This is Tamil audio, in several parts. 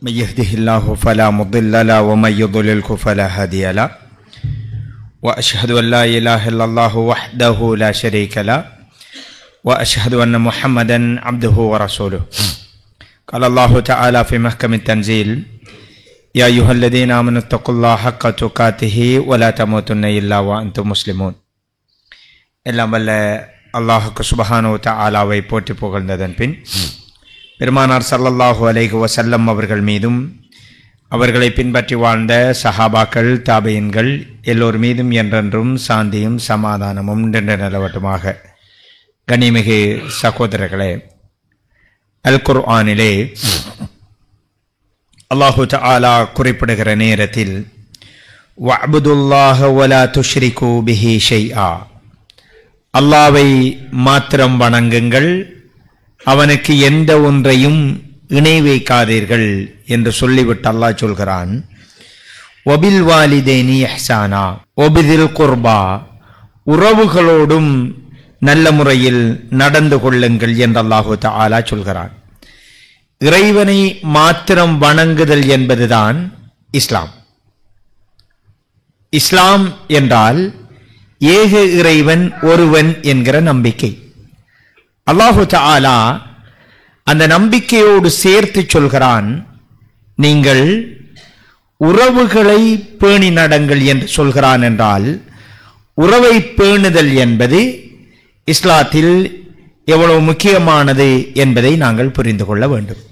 من يهده الله فلا مضل له ومن يضلله فلا هادي له وأشهد أن لا إله إلا الله وحده لا شريك له وأشهد أن محمدا عبده ورسوله. قال الله تعالى في محكم التنزيل: يا أيها الذين آمنوا اتقوا الله حق تقاته ولا تموتن إلا وأنتم مسلمون. எல்லாம் வல்ல அல்லாஹுக்கு சுப்ஹானஹு வ தஆலாவை போற்றி புகழ்ந்ததன் பின் பெருமானார் ஸல்லல்லாஹு அலைஹி வஸல்லம் அவர்கள் மீதும் அவர்களை பின்பற்றி வாழ்ந்த சஹாபாக்கள் தாபீன்கள் எல்லோர் மீதும் என்றென்றும் சாந்தியும் சமாதானமும் நின்று நிலவட்டுமாக. கண்ணியமிகு சகோதரர்களே, அல் குர்ஆனிலே அல்லாஹு தஆலா குறிப்பிடுகிற நேரத்தில் வஅ்புதுல்லாஹ வலா துஷ்ரிகு பிஹி ஷைஆ, அல்லாஹ்வை மாத்திரம் வணங்குங்கள், அவனுக்கு எந்த ஒன்றையும் இணை வைக்காதீர்கள் என்று சொல்லிவிட்டு அல்லாஹ் சொல்கிறான். வபில் வாலிதைனி இஹ்சானா வபிதில் குர்பா, உறவுகளோடும் நல்ல முறையில் நடந்து கொள்ளுங்கள் என்று அல்லாஹு தஆலா சொல்கிறான். இறைவனை மாத்திரம் வணங்குதல் என்பதுதான் இஸ்லாம். இஸ்லாம் என்றால் ஏக இறைவன் ஒருவன் என்கிற நம்பிக்கை. அல்லாஹு தஆலா அந்த நம்பிக்கையோடு சேர்த்து சொல்கிறான், நீங்கள் உறவுகளை பேணி நடங்கள் என்று சொல்கிறான். என்றால் உறவை பேணுதல் என்பது இஸ்லாத்தில் எவ்வளவு முக்கியமானது என்பதை நாங்கள் புரிந்து கொள்ள வேண்டும்.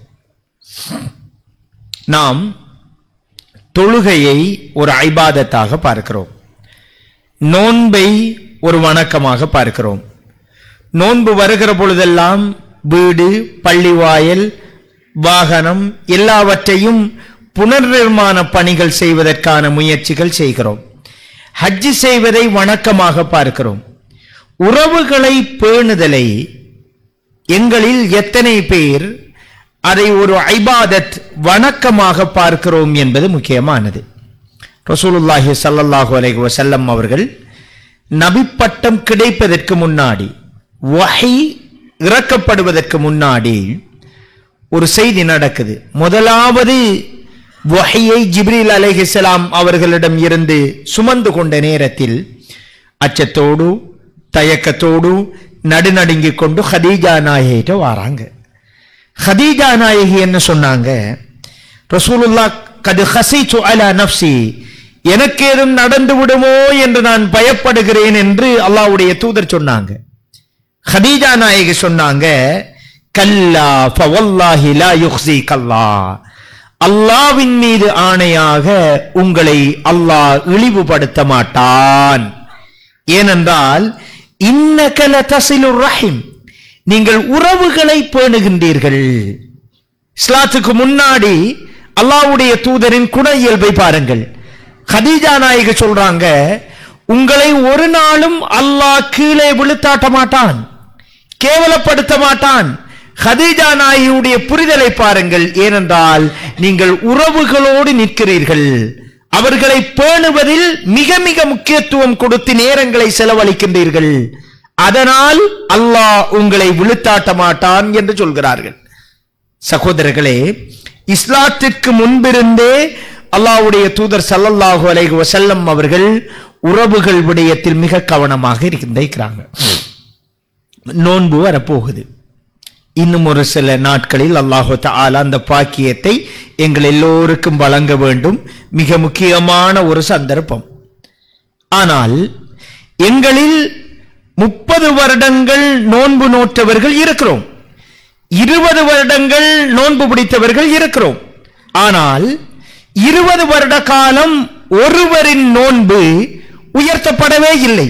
நாம் தொழுகையை ஒரு இபாதத்தாக பார்க்கிறோம், நோன்பை ஒரு வணக்கமாக பார்க்கிறோம். நோன்பு வருகிற பொழுதெல்லாம் வீடு, பள்ளிவாயல், வாகனம் எல்லாவற்றையும் புனர்நிர்மாண பணிகள் செய்வதற்கான முயற்சிகள் செய்கிறோம். ஹஜ் செய்வதை வணக்கமாக பார்க்கிறோம். உறவுகளை பேணுதலை எங்களில் எத்தனை பேர் அதை ஒரு இபாதத் வணக்கமாக பார்க்கிறோம் என்பது முக்கியமானது. ரசூலுல்லாஹி ஸல்லல்லாஹு அலைஹி வஸல்லம் அவர்கள் நபி பட்டம் கிடைப்பதற்கு முன்னாடி, வஹி இறக்கப்படுவதற்கு முன்னாடி ஒரு செய்தி நடக்குது. முதலாவது வஹியை ஜிப்ரீல் அலைஹிஸ்ஸலாம் அவர்களிடம் இருந்து சுமந்து கொண்ட நேரத்தில் அச்சத்தோடு தயக்கத்தோடு நடுநடுங்கிக் கொண்டு ஹதீஜா நாயகிட்ட வராங்க. ஹதீஜா நாயகி என்ன சொன்னாங்க? ரசூலுல்லாஹ் கத் ஹஸீது அலா நஃப்ஸி, எனக்கு ஏதும் நடந்து விடுமோ என்று நான் பயப்படுகிறேன் என்று அல்லாஹ்வுடைய தூதர் சொன்னாங்க. ஹதீஜா நாயகி சொன்னாங்க, கல்லா ஃபவல்லாஹி லா யுக்ஸிகல்லாஹ், அல்லாஹ்வின் மீது ஆணையாக உங்களை அல்லாஹ் இழிவுபடுத்த மாட்டான். ஏனென்றால் இன்னக லதஸிலுர் ரஹீம், நீங்கள் உறவுகளை பேணுகின்றீர்கள். இஸ்லாத்துக்கு முன்னாடி அல்லாஹ்வுடைய தூதரின் குண இயல்பை பாருங்கள். ஹதீஜா நாயகி சொல்றாங்க, உங்களை ஒரு நாளும் அல்லாஹ் கீழே விழுத்தாட்ட மாட்டான், கேவலப்படுத்த மாட்டான். ஹதீஜா நாயகியுடைய புரிதலை பாருங்கள். ஏனென்றால் நீங்கள் உறவுகளோடு நிற்கிறீர்கள், அவர்களை பேணுவதில் மிக மிக முக்கியத்துவம் கொடுத்து நேரங்களை செலவழிக்கின்றீர்கள். அதனால் அல்லாஹ் உங்களை விழுத்தாட்ட மாட்டான் என்று சொல்கிறார்கள். சகோதரர்களே, இஸ்லாத்திற்கு முன்பிருந்தே அல்லாஹ்வுடைய தூதர் ஸல்லல்லாஹு அலைஹி வஸல்லம் அவர்கள் உறவுகள் விடயத்தில் மிக கவனமாக இருக்கிறாங்க. நோன்பு வரப்போகுது. இன்னும் ஒரு சில நாட்களில் அல்லாஹு தஆலா அந்த பாக்கியத்தை எங்கள் எல்லோருக்கும் வழங்க வேண்டும். மிக முக்கியமான ஒரு சந்தர்ப்பம். ஆனால் எங்களில் 30 வருடங்கள் நோன்பு நோற்றவர்கள் இருக்கிறோம், 20 வருடங்கள் நோன்பு பிடித்தவர்கள் இருக்கிறோம். ஆனால் 20 வருட காலம் ஒருவரின் நோன்பு உயர்த்தப்படவே இல்லை,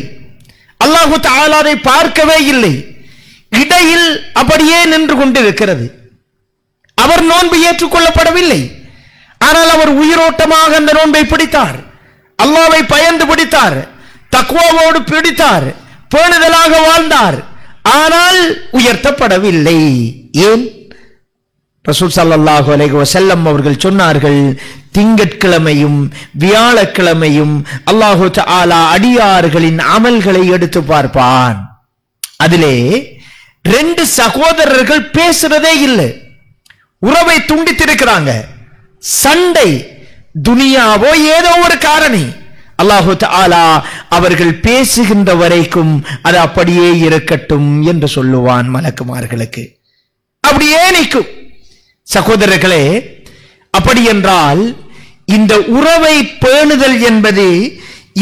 அல்லாஹு தஆலாவை பார்க்கவே இல்லை, இடையில் அப்படியே நின்று கொண்டிருக்கிறது. அவர் நோன்பு ஏற்றுக்கொள்ளப்படவில்லை. ஆனால் அவர் உயிரோட்டமாக அந்த நோன்பை பிடித்தார், அல்லாஹ்வை பயந்து பிடித்தார், தக்வாவோடு பிடித்தார், பேணுதலாக வாழ்ந்தார். ஆனால் உயர்த்தப்படவில்லை. ஏன்? ரசூல் ஸல்லல்லாஹு அலைஹி வஸல்லம் அவர்கள் சொன்னார்கள், திங்கட்கிழமையும் வியாழக்கிழமையும் அல்லாஹு தஆலா அடியார்களின் அமல்களை எடுத்து பார்ப்பான். அதிலே 2 சகோதரர்கள் பேசுறதே இல்லை, உறவை துண்டித்திருக்கிறாங்க. சண்டை, துனியாவோ ஏதோ ஒரு காரணி, அல்லாஹு தஆலா அவர்கள் பேசுகின்ற வரைக்கும் அது அப்படியே இருக்கட்டும் என்று சொல்லுவான் மலக்குமார்களுக்கு. அப்படியே நிற்கும். சகோதரர்களே, அப்படி என்றால் இந்த உறவை பேணுதல் என்பது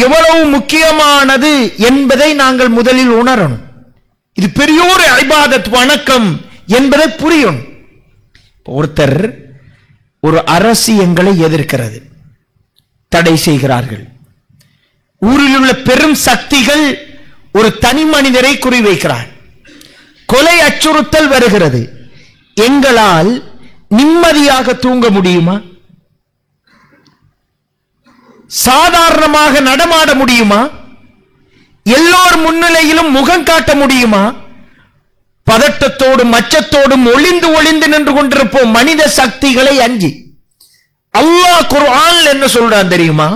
எவ்வளவு முக்கியமானது என்பதை நாங்கள் முதலில் உணரணும். இது பெரிய ஒரு இபாதத், வணக்கம் என்பதை புரியணும். ஒருத்தர், ஒரு அரசு எங்களை எதிர்க்கிறது, தடை செய்கிறார்கள். ஊரில் உள்ள பெரும் சக்திகள் ஒரு தனி மனிதரை குறிவைக்கிறார். கொலை அச்சுறுத்தல் வருகிறது. எங்களால் நிம்மதியாக தூங்க முடியுமா? சாதாரணமாக நடமாட முடியுமா? எல்லோர் முன்னிலையிலும் முகம் காட்ட முடியுமா? பதட்டத்தோடும் அச்சத்தோடும் ஒளிந்து ஒளிந்து நின்று கொண்டிருப்போம் மனித சக்திகளை அஞ்சி. அல்லாஹ் குர்ஆன் என்ன சொல்றான் தெரியுமா?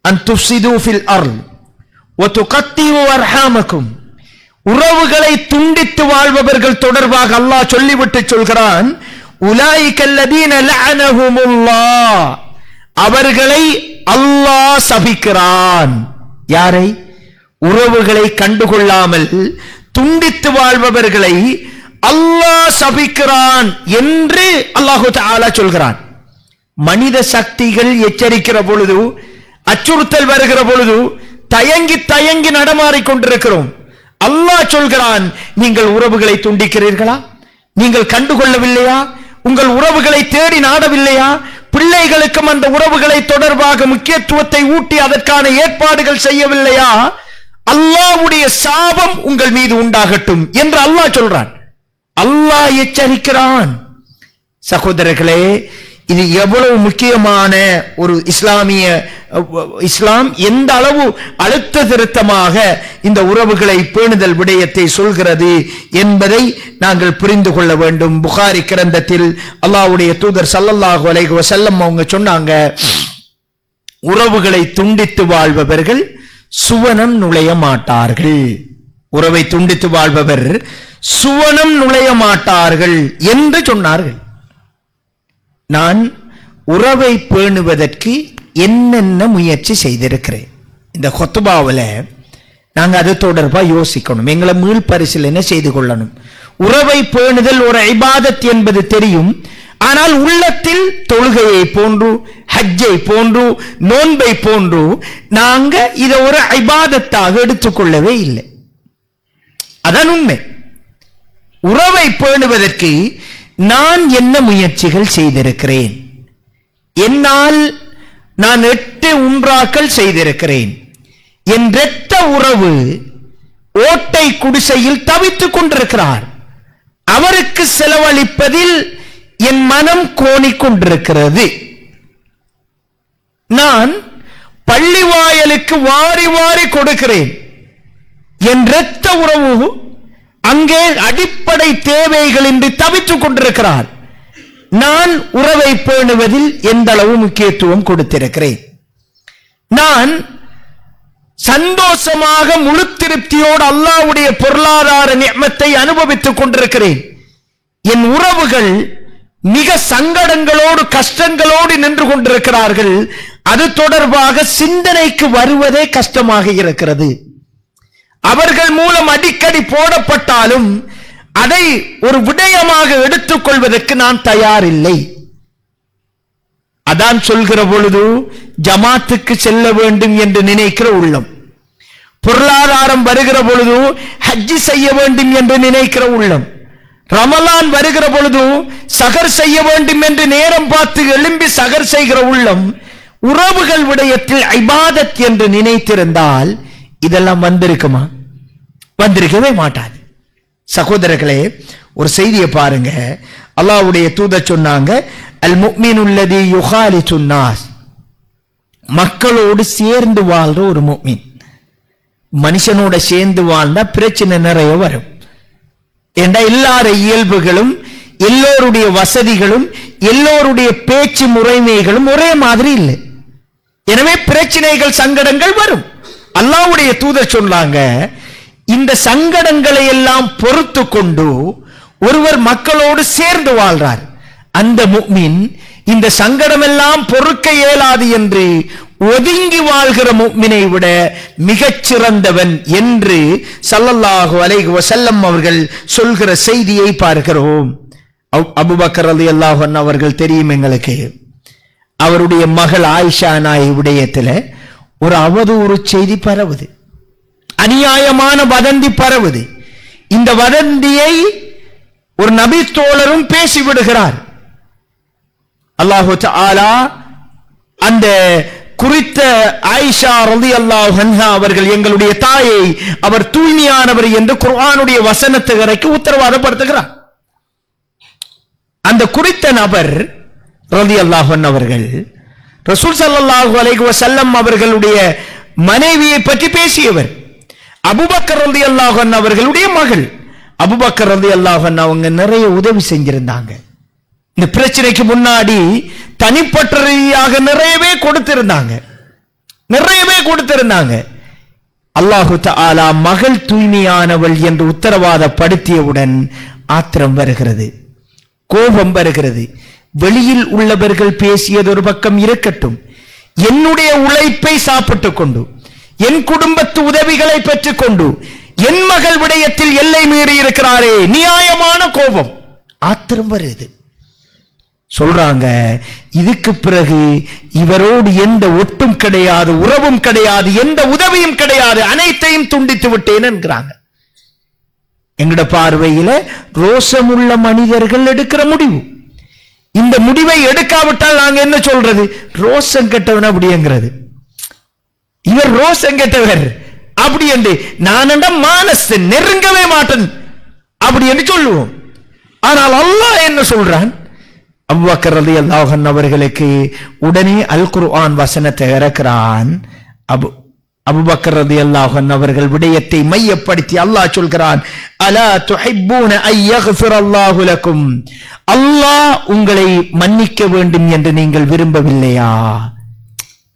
அன் துஃப்ஸிது ஃபில் அர்ள் வ துகத்திஉ அர்ஹாமக்கும். உறவுகளை துண்டித்து வாழ்பவர்கள் தொடர்பாக அல்லாஹ் சொல்லிவிட்டு சொல்கிறான், உலாயிகல்லதீன லஅனஹுமுல்லாஹ், அவர்களை அல்லாஹ் சபிக்கிறான். யாரை? உறவுகளை கண்டுகொள்ளாமல் துண்டித்து வாழ்பவர்களை அல்லாஹ் சபிக்கிறான் என்று அல்லாஹு தஆலா சொல்கிறான். மனித சக்திகள் எச்சரிக்கிற பொழுது, அச்சுறுத்தல் வருகிற பொழுது தயங்கி தயங்கி நடமாறிக் கொண்டிருக்கிறோம். அல்லாஹ் சொல்கிறான், நீங்கள் உறவுகளை துண்டிக்கிறீர்களா? நீங்கள் கண்டுகொள்ளவில்லையா? உங்கள் உறவுகளை தேடி நாடவில்லையா? பிள்ளைகளுக்கும் அந்த உறவுகளை தொடர்பாக முக்கியத்துவத்தை ஊட்டி அதற்கான ஏற்பாடுகள் செய்யவில்லையா? அல்லாஹ்வுடைய சாபம் உங்கள் மீது உண்டாகட்டும் என்று அல்லாஹ் சொல்றான். அல்லாஹ் எச்சரிக்கிறான். சகோதரர்களே, இது எவ்வளவு முக்கியமான ஒரு இஸ்லாம் எந்த அளவு அழுத்த திருத்தமாக இந்த உறவுகளை பேணுதல் விடயத்தை சொல்கிறது என்பதை நாங்கள் புரிந்து கொள்ள வேண்டும். புகாரி கிரந்தத்தில் அல்லாஹ்வுடைய தூதர் ஸல்லல்லாஹு அலைஹி வஸல்லம் அவங்க சொன்னாங்க, உறவுகளை துண்டித்து வாழ்பவர்கள் சுவனம் நுழைய மாட்டார்கள். உறவை துண்டித்து வாழ்பவர் சுவனம் நுழைய மாட்டார்கள் என்று சொன்னார்கள். நான் உறவை பேணுவதற்கு என்னென்ன முயற்சி செய்திருக்கிறேன். இந்த ஹுத்பாவில் நாங்கள் அது தொடர்பாக யோசிக்கணும், எங்களை மீள் பரிசீலனை செய்து கொள்ளணும். உறவை பேணுதல் ஒரு இபாதத் என்பது தெரியும். ஆனால் உள்ளத்தில் தொழுகையை போன்று, ஹஜ்ஜை போன்று, நோன்பை போன்று நாங்க இதை ஒரு இபாதத்தாக எடுத்துக்கொள்ளவே இல்லை. அதான் உண்மை. உறவை பேணுவதற்கு நான் என்ன முயற்சிகள் செய்திருக்கிறேன்? என்னால் நான் 8 உம்ராக்கள் செய்திருக்கிறேன். என் இரத்த உறவு ஓட்டை குடிசையில் தவித்துக் கொண்டிருக்கிறார். அவருக்கு செலவழிப்பதில் என் மனம் கோணிக்கொண்டிருக்கிறது. நான் பள்ளி வாயலுக்கு வாரி வாரி கொடுக்கிறேன். என் இரத்த உறவு அங்கே அடிப்படை தேவைகள் இன்றி தவித்துக் கொண்டிருக்கிறார். நான் உறவை பேணுவதில் எந்த அளவு முக்கியத்துவம் கொடுத்திருக்கிறேன்? நான் சந்தோஷமாக முழு திருப்தியோடு அல்லாஹ்வுடைய பொருளாதார நிஅமத்தை அனுபவித்துக் கொண்டிருக்கிறேன். என் உறவுகள் மிக சங்கடங்களோடு கஷ்டங்களோடு நின்று கொண்டிருக்கிறார்கள். அது தொடர்பாக சிந்தனைக்கு வருவதே கஷ்டமாக இருக்கிறது. அவர்கள் மூலம் அடிக்கடி போடப்பட்டாலும் அதை ஒரு விடயமாக எடுத்துக் கொள்வதற்கு நான் தயாரில்லை. அதான் சொல்கிற பொழுது ஜமாத்துக்கு செல்ல வேண்டும் என்று நினைக்கிற உள்ளம், பொருளாதாரம் வருகிற பொழுது ஹஜ்ஜி செய்ய வேண்டும் என்று நினைக்கிற உள்ளம், ரமலான் வருகிற பொழுது சகர் செய்ய வேண்டும் என்று நேரம் பார்த்து எழும்பி சகர் செய்கிற உள்ளம், உறவுகள் விடயத்தில் இபாதத் என்று நினைத்திருந்தால் இதெல்லாம் வந்திருக்குமா? வந்திருக்கவே மாட்டாது. சகோதரர்களே, ஒரு செய்தியை பாருங்க. அல்லாஹ்வுடைய தூதர் சொன்னாங்க, அல் முஃமினுல்லதி யுகாலிதுன் நாஸ், மக்களோடு சேர்ந்து வாழ்ற ஒரு முஃமின். மனுஷனோட சேர்ந்து வாழ்ந்தா பிரச்சனை நிறைய வரும். ஏண்டா எல்லார இயல்புகளும், எல்லோருடைய வசதிகளும், எல்லோருடைய பேச்சு முறைமைகளும் ஒரே மாதிரி இல்லை. எனவே பிரச்சனைகள், சங்கடங்கள் வரும். அல்லாஹ்வுடைய தூதர் சொன்னாங்க, இந்த சங்கடங்களை எல்லாம் பொறுத்து கொண்டு ஒருவர் மக்களோடு சேர்ந்து வாழ்றார், அந்த முஃமின் இந்த சங்கடம் எல்லாம் பொறுக்க இயலாது என்று ஒதுங்கி வாழ்கிற முஃமினை விட மிகச் சிறந்தவன் என்று ஸல்லல்லாஹு அலைஹி வஸல்லம் அவர்கள் சொல்கிற செய்தியை பார்க்கிறோம். அபூபக்கர் ரலியல்லாஹு அன்ஹு அவர்கள் தெரியும் எங்களுக்கு. அவருடைய மகள் ஆயிஷா நாய் விடயத்தில் ஒரு அவதூறு செய்தி பரவுது, அநியாயமான வதந்தி பரவுது. இந்த வதந்தியை ஒரு நபி தோழரும் பேசிவிடுகிறார். அல்லாஹு தஆலா அந்த குறித்த ஆயிஷா ரலியல்லாஹு அன்ஹா அவர்கள் எங்களுடைய தாயை அவர் தூய்மையானவர் என்று குர்ஆனுடைய வசனத்துக்கு உத்தரவாதப்படுத்துகிறார். அந்த குறித்த நபர் ரலியல்லாஹு அன்ஹு அவர்கள் ரசூல் ஸல்லல்லாஹு அலைஹி வஸல்லம் அவர்களுடைய மனைவியை பற்றி பேசியவர். அபூபக்கர் ரலியல்லாஹு அன்ஹு அவர்களுடைய மகள். அபூபக்கர் ரலியல்லாஹு அன்ஹு அவங்க நிறைய உதவி செஞ்சிருந்தாங்க. இந்த பிரச்சனைக்கு முன்னாடி தனிப்பட்ட ரீதியாக நிறையவே கொடுத்திருந்தாங்க. அல்லாஹு தஆலா மகள் தூய்மையானவள் என்று உத்தரவாதப்படுத்தியவுடன் ஆத்திரம் வருகிறது, கோபம் வருகிறது. வெளியில் உள்ளவர்கள் பேசியது ஒரு பக்கம் இருக்கட்டும், என்னுடைய உழைப்பை சாப்பிட்டுக் கொண்டு என் குடும்பத்து உதவிகளை பெற்றுக் கொண்டு என் மகள் விடயத்தில் எல்லை மீறி இருக்கிறாரே, நியாயமான கோபம், ஆத்திரம் வருது. சொல்றாங்க, இதுக்கு பிறகு இவரோடு எந்த ஒட்டும் கிடையாது, உறவும் கிடையாது, எந்த உதவியும் கிடையாது, அனைத்தையும் துண்டித்து விட்டேன் என்கிறாங்க. எங்கட பார்வையில ரோசமுள்ள மனிதர்கள் எடுக்கிற முடிவு. இந்த முடிவை எடுக்காவிட்டால் நாங்க என்ன சொல்றது? ரோசம் கெட்டவன் அப்படிங்கிறது. இவர் ரோசம் கெட்டவர் அப்படி என்று நான் மானச நெருங்கவே மாட்டேன் அப்படி என்று சொல்லுவோம். ஆனால் அல்லாஹ் என்ன சொல்றான்? அபூபக்கர் ரலியல்லாஹு அன்ஹு அவர்களுக்கு உடனே அல் குர்ஆன் வசனத்தை இறக்குறான். அபூபக்கர் ரலியல்லாஹு அன்ஹு அவர்கள் விடயத்தை மையப்படுத்தி அல்லாஹ் சொல்கிறான், அலா துஹிப்பூன ஐ யக்ஃபிரல்லாஹு லக்கும், அல்லாஹ் உங்களை மன்னிக்க வேண்டும் என்று நீங்கள் விரும்பவில்லையா?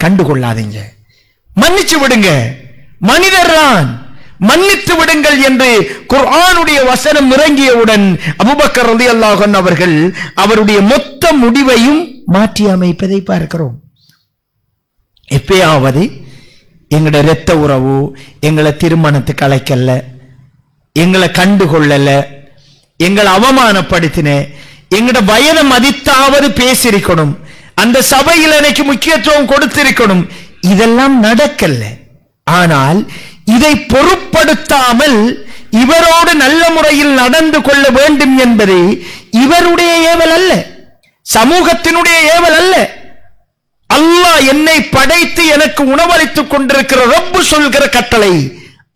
கண்டுகொள்ளாதீங்க, மன்னிச்சு விடுங்க, மனிதர்தான், மன்னித்து விடுங்கள் என்று குர்ஆனுடைய வசனம் இறங்கியவுடன் அபூபக்கர் ரலியல்லாஹு அன்ஹு அவர்கள் அவருடைய மொத்த முடிவையும் மாற்றி அமைப்பதை பார்க்கிறோம். எப்பயாவது எங்களோட இரத்த உறவு எங்களை திருமணத்துக்கு அழைக்கல, எங்களை கண்டுகொள்ளல, எங்களை அவமானப்படுத்தின, எங்களோட வயதை மதித்தாவது பேசியிருக்கணும், அந்த சபையில் எனக்கு முக்கியத்துவம் கொடுத்திருக்கணும், இதெல்லாம் நடக்கல. ஆனால் இதை பொருட்படுத்தாமல் இவரோடு நல்ல முறையில் நடந்து கொள்ள வேண்டும் என்பது இவருடைய ஏவல் அல்ல, சமூகத்தினுடைய ஏவல் அல்ல. அல்லாஹ் என்னை படைத்து எனக்கு உணவளித்துக் கொண்டிருக்கிற ரப்பு சொல்கிற கட்டளை.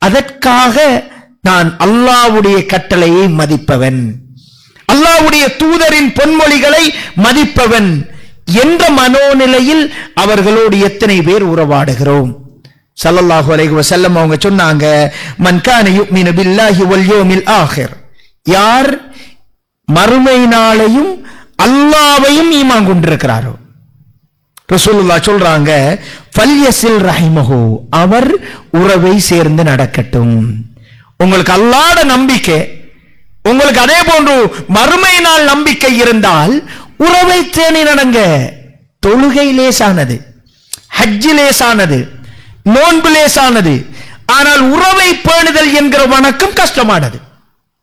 அதற்காக நான் அல்லாஹ்வுடைய கட்டளையை மதிப்பவன், அல்லாஹ்வுடைய தூதரின் பொன்மொழிகளை மதிப்பவன் என்ற மனோநிலையில் அவர்களோடு எத்தனை பேர் உறவாடுகிறோம்? ஸல்லல்லாஹு அலைஹி வஸல்லம் அவங்க சொன்னாங்க, மன் கான யுமினு பில்லாஹி வல் யௌமில் ஆகிர், யார் மறுமை நாளையும் அல்லாஹ்வையும் ஈமான் கொண்டிருக்கிறாரோ, ரசூலுல்லாஹ் சொல்றாங்க, ஃபல்யஸில் ரஹிமஹு, அவர் உறவை சேர்ந்து நடக்கட்டும். உங்களுக்கு அல்லாஹ்வுடைய நம்பிக்கை, உங்களுக்கு அதே போன்று மறுமை நாள் நம்பிக்கை இருந்தால் உறவை தேடி நடங்க. தொழுகை லேசானது, ஹஜ் லேசானது, நோன்பு லேசானது. ஆனால் உறவை பேணுதல் என்கிற வணக்கம் கஷ்டமானது,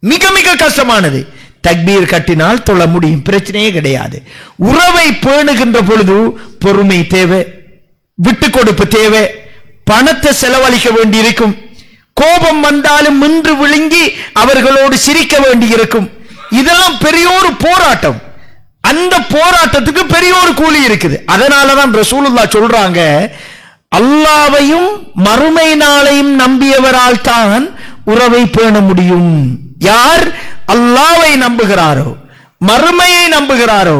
மிக மிக கஷ்டமானது. தக்பீர் கட்டினால் தொழ முடியும், பிரச்சனையே கிடையாது. உறவை பேணுகின்ற பொழுது பொறுமை தேவை, விட்டு கொடுப்பு தேவை, பணத்தை செலவழிக்க வேண்டி இருக்கும், கோபம் வந்தாலும் மின்று விழுங்கி அவர்களோடு சிரிக்க வேண்டி இருக்கும். இதெல்லாம் பெரிய ஒரு போராட்டம். அந்த போராட்டத்துக்கு பெரிய ஒரு கூலி இருக்குது. அதனாலதான் ரசூலுல்லாஹ் சொல்றாங்க, அல்லாஹ்வையும் மறுமை நாளையும் நம்பியவரால் தான் உறவை பேண முடியும். யார் அல்லாஹ்வை நம்புகிறாரோ, மறுமையை நம்புகிறாரோ,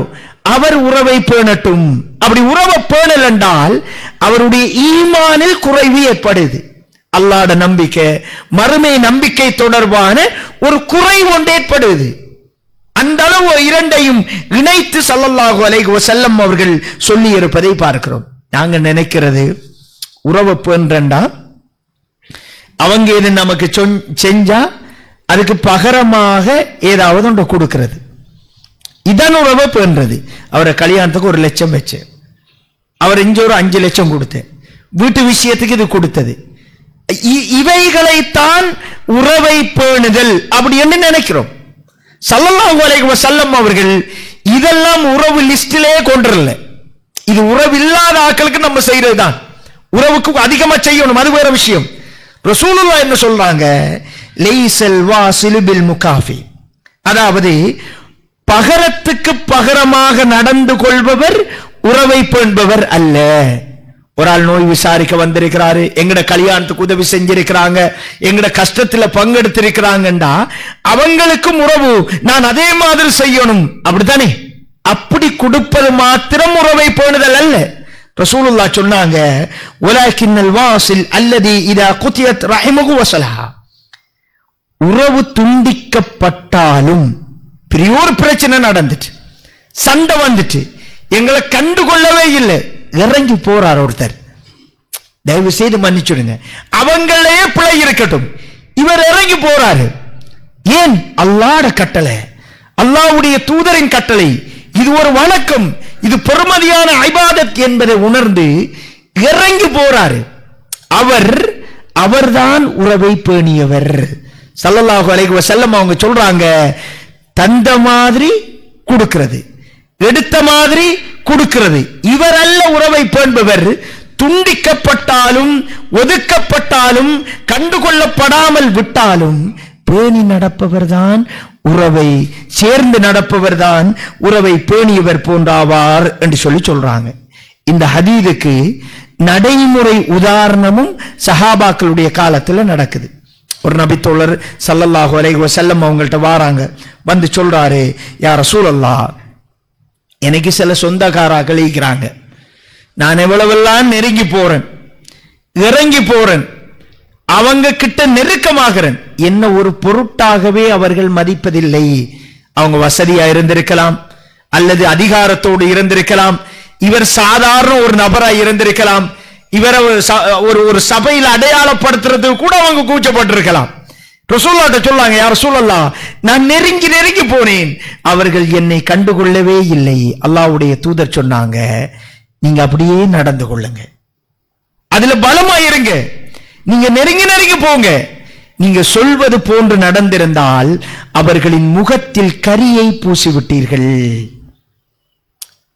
அவர் உறவை பேணட்டும். அப்படி உறவை பேணல் என்றால் அவருடைய ஈமானில் குறைவு ஏற்படுது. அல்லாஹ்வுடைய நம்பிக்கை, மறுமை நம்பிக்கை தொடர்பான ஒரு குறை ஒன்று ஏற்படுது. அந்த அளவு இரண்டையும் இணைத்து ஸல்லல்லாஹு அலைஹி வஸல்லம் அவர்கள் சொல்லி இருப்பதை பார்க்கிறோம். நாங்க நினைக்கிறது உறவு பேன்றா அவங்க இது நமக்கு செஞ்சா அதுக்கு பகரமாக ஏதாவது ஒன்று கொடுக்கிறது. இதான் உறவை பேணுறது. அவரை கல்யாணத்துக்கு 1 லட்சம் வச்சு, அவர் இங்க ஒரு 5 லட்சம் கொடுத்து, வீட்டு விஷயத்துக்கு இது கொடுத்தது. இவைகளைத்தான் உறவை பேணுதல் அப்படி என்று நினைக்கிறோம். ஸல்லல்லாஹு அலைஹி வஸல்லம் அவர்கள் இதெல்லாம் உறவு லிஸ்டிலே கொண்டிரல. இது உறவு இல்லாத ஆட்களுக்கு நம்ம செய்யறதுதான். உறவுக்கு அதிகமா செய்யணும், அது வேற விஷயம். ரசூலுல்லாஹ் என்ன சொல்றாங்க, லைஸல் வாசிலு பில் முகாஃபி, அதாவது பகரத்துக்கு பகரமாக நடந்து கொள்பவர் உறவை பேணுபவர் அல்ல. ஒரு ஆள் நோய் விசாரிக்க வந்திருக்கிறாரு, எங்கட கல்யாணத்துக்கு உதவி செஞ்சிருக்கிறாங்க, எங்கட கஷ்டத்துல பங்கெடுத்திருக்கிறாங்கண்டா அவங்களுக்கும் உறவு நான் அதே மாதிரி செய்யணும், அப்படித்தானே? அப்படி கொடுப்பது மாத்திரம் உறவை பேணுதல் அல்ல. ரசூலுல்லாஹ் சொன்னாங்க, வலாக்கின்னல் வாசில் அல்லதி இதா குதியத் ரஹிமஹு வஸலஹா, உறவு துண்டிக்கப்பட்டாலும் பெரியோர் பிரச்சனை நடந்துட்டு, சண்டை வந்துட்டு, எங்களை கண்டுகொள்ளவே இல்லை, இறங்கி போறார் ஒருத்தர், தயவு செய்து மன்னிச்சுடுங்க, அவங்களே பிழை இருக்கட்டும், இவர் இறங்கி போறாரு. ஏன்? அல்லாஹ்வுடைய கட்டளை, அல்லாஹ்வுடைய தூதரின் கட்டளை, இது ஒரு வணக்கம், இது பெருமதியான இபாதத் என்பதை உணர்ந்து இறங்கி போறாரு. அவர்தான் உறவை பேணியவர். ஸல்லல்லாஹு அலைஹி வஸல்லம் அவங்க சொல்றாங்க, தந்த மாதிரி கொடுக்கிறது, எடுத்த மாதிரி கொடுக்கிறது, இவர் அல்ல உறவை பேணுபவர். துண்டிக்கப்பட்டாலும் ஒதுக்கப்பட்டாலும் கண்டுகொள்ளப்படாமல் விட்டாலும் பேணி நடப்பவர் தான் உறவை, சேர்ந்து நடப்பவர் தான் உறவை பேணியவர் போன்றாவார் என்று சொல்றாங்க. இந்த ஹதீதுக்கு நடைமுறை உதாரணமும் சஹாபாக்களுடைய காலத்துல நடக்குது. ஒரு நபித்தோழர் ஸல்லல்லாஹு அலைஹி வஸல்லம் அவங்கள்ட்ட வாராங்க, வந்து சொல்றாரு, யா ரசூலல்லாஹ், எனக்கு சில சொந்தக்காராக்கள் இருக்கிறாங்க, நான் எவ்வளவெல்லாம் நெருங்கி போறேன், இறங்கி போறேன், அவங்க கிட்ட நெருக்கமாகிறேன், என்ன ஒரு பொருட்டாகவே அவர்கள் மதிப்பதில்லை. அவங்க வசதியா இருந்திருக்கலாம், அல்லது அதிகாரத்தோடு இருந்திருக்கலாம், இவர் சாதாரண ஒரு நபராய் இருந்திருக்கலாம், இவரை ஒரு சபையில் அடையாளப்படுத்துறது கூட அவங்க கூச்சப்பட்டிருக்கலாம். ரசூலுல்லாஹ் சொல்லாங்க, யா ரசூலல்லாஹ், நான் நெருங்கி நெருங்கி போனேன், அவர்கள் என்னை கண்டுகொள்ளவே இல்லை. அல்லாஹ்வுடைய தூதர் சொன்னாங்க, நீங்க அப்படியே நடந்து கொள்ளுங்க, அதுல பலமாயிருங்க, நீங்க நெருங்கி நெருங்கி போங்க. நீங்க சொல்வது போன்று நடந்திருந்தால் அவர்களின் முகத்தில் கரியை பூசிவிட்டீர்கள்,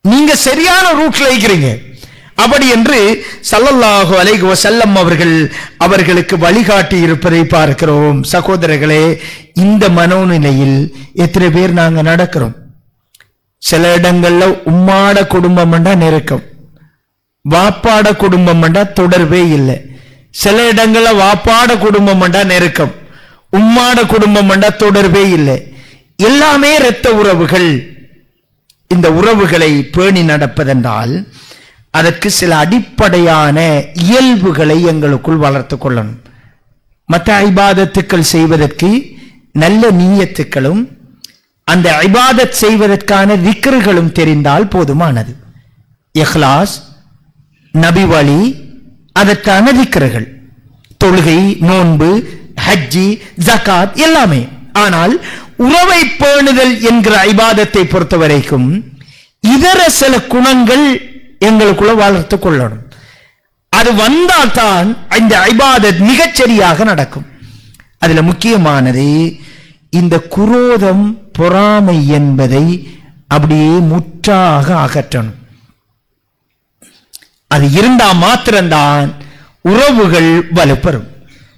நீங்க சரியான ரூட்ல இருக்கிறீங்க. அப்படி என்று ஸல்லல்லாஹு அலைஹி வஸல்லம் அவர்கள் அவர்களுக்கு வழிகாட்டி இருப்பதை பார்க்கிறோம். சகோதரர்களே, இந்த மனோநிலையில் எத்தனை பேர் நாங்க நடக்கிறோம்? சில இடங்கள்ல உம்மாட குடும்பம் என்றா நெருக்கம், வாப்பாட குடும்பம் என்றா தொடர்பே இல்லை. சில இடங்கள்ல வாப்பாட குடும்பம் என்றா நெருக்கம், உம்மாட குடும்பம் என்றா தொடர்பே இல்லை. எல்லாமே இரத்த உறவுகள். இந்த உறவுகளை பேணி நடப்பதென்றால் அதற்கு சில அடிப்படையான இயல்புகளை எங்களுக்குள் வளர்த்து கொள்ளணும். மற்ற இபாதத்துக்கள் செய்வதற்கு நல்ல நீயத்துக்களும் அந்த இபாதத் செய்வதற்கான திக்ருகளும் தெரிந்தால் போதுமானது. இஹ்லாஸ், நபி வழி, அதற்கான திக்ருகள், தொழுகை, நோன்பு, ஹஜ்ஜி, ஜகாத் எல்லாமே. ஆனால் உறவை பேணுதல் என்கிற இபாதத்தை பொறுத்த வரைக்கும் இதர சில குணங்கள் எங்களுக்குள்ள வளர்த்து கொள்ளணும். அது வந்தால்தான் இந்த இபாதத் மிகச்சரியாக நடக்கும். அதுல முக்கியமானது இந்த குரோதம், பொறாமை என்பதை அப்படியே முற்றாக அகற்றணும். அது இருந்தா மாத்திரம்தான் உறவுகள் வலுப்பெறும்.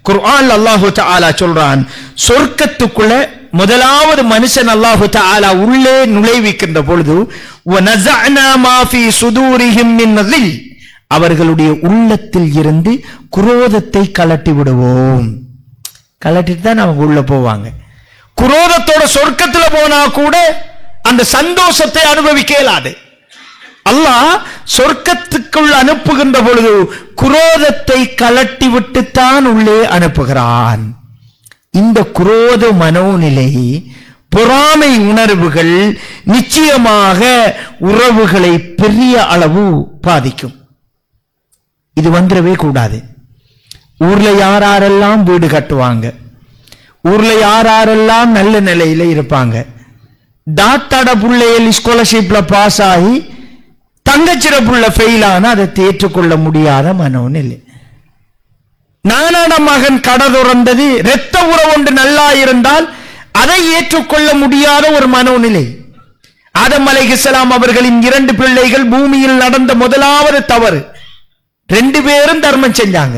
குர்ஆன் அல்லாஹு தஆலா சொல்றான், சொர்க்கத்துக்குள்ள முதலாவது மனுஷன் அல்லாஹு தஆலா உள்ளே நுழைவிக்கின்ற பொழுது வனஸஅனா மா ஃபீ சுதூரிஹிம் மின் கில், அவர்களுடைய உள்ளத்தில் இருந்து குரோதத்தை கலட்டி விடுவோம். கலட்டிட்டு தான் அவங்க உள்ள போவாங்க. குரோதத்தோட சொர்க்கத்துல போனா கூட அந்த சந்தோஷத்தை அனுபவிக்க இயலாது. அல்லாஹ் சொர்க்கத்துக்குள் அனுப்புகின்ற பொழுது குரோதத்தை கலட்டி விட்டுத்தான் உள்ளே அனுப்புகிறான். இந்த குரோத மனோநிலை, பொறாமை உணர்வுகள் நிச்சயமாக உறவுகளை பெரிய அளவு பாதிக்கும். இது வந்துடவே கூடாது. ஊர்ல யாரெல்லாம் வீடு கட்டுவாங்க, ஊர்ல யாரெல்லாம் நல்ல நிலையில இருப்பாங்க, தாத்தாட புள்ளையில் ஸ்காலர்ஷிப்ல பாஸ் ஆகி தங்கச்சிர புள்ள ஃபெயில் ஆனா அதை ஏற்றுக்கொள்ள முடியாத மனோநிலை. நானான மகன் கடை துறந்தது இரத்த உறவு ஒன்று நல்லா இருந்தால் அதை ஏற்றுக்கொள்ள முடியாத ஒரு மனோநிலை. ஆதம் அலைஹிஸ்ஸலாம் அவர்களின் 2 பிள்ளைகள் பூமியில் நடந்த முதலாவது தவறு. 2 பேரும் தர்மம் செஞ்சாங்க.